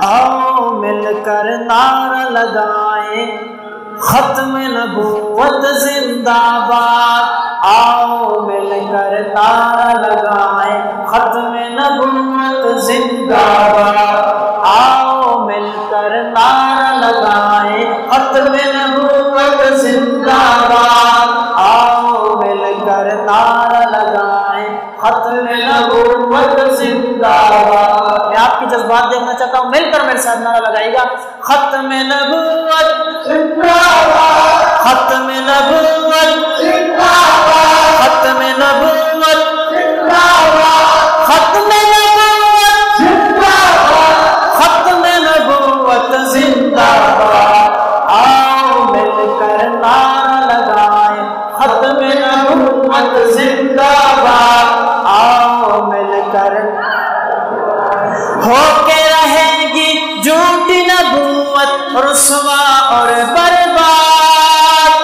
آؤ مل کر نعرہ لگائیں ختم نبوت زندہ باد، آؤ مل کر نعرہ لگائیں ختم نبوت زندہ باد، آؤ مل کر نعرہ لگائیں ختم نبوت زندہ باد، آؤ مل کر نعرہ لگائیں ختم نبوت زندہ باد۔ میں آپ کی جذبات دیکھنا چاہتا ہوں، مل کر میرے ساتھ نعرہ لگائیے گا، ختم نبوت زندہ باد، ختم نبوت زندہ باد، ختم نبوت زندہ باد، ختم نبوت زندہ باد، ختم نبوت زندہ باد، آؤ مل کر نعرہ لگائیں ختم نبوت زندہ باد، آؤ مل کر ہو کے رہے گی جھوٹی نبوت رسوا اور برباد،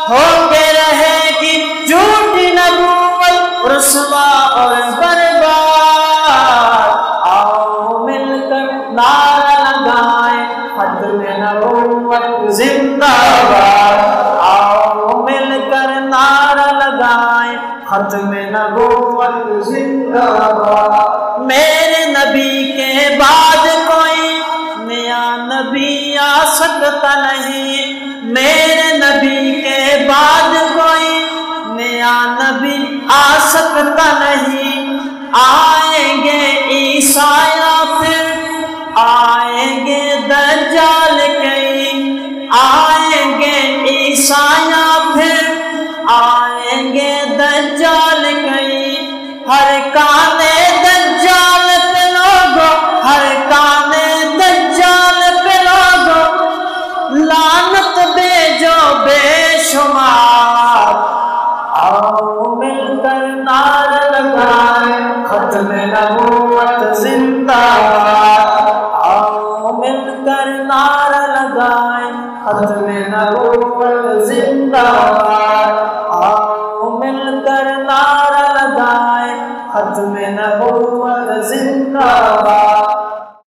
ہو کے رہے گی جھوٹی نبوت رسوا اور برباد، آؤ مل کر نعرہ لگائیں ختم نبوت زندہ باد، آؤ مل کر نعرہ لگائیں ختم نبوت زندہ باد۔ میرے نبی کے بعد کوئی نیا نبی آ سکتا نہیں، میرے نبی کے بعد کوئی نیا نبی آ سکتا نہیں، آئیں گے عیسیٰ پھر آئیں گے دجال کئی، آئیں گے عیسیٰ پھر آئیں گے دجال کئی، ہر کانے دجال پہ لوگو، ہر کانے دجال پہ لوگو لعنت بھیجو بے شمار، آؤ مل کر نعرہ لگائیں ختم نبوت زندہ باد، آؤ مل کر نعرہ لگائیں ختم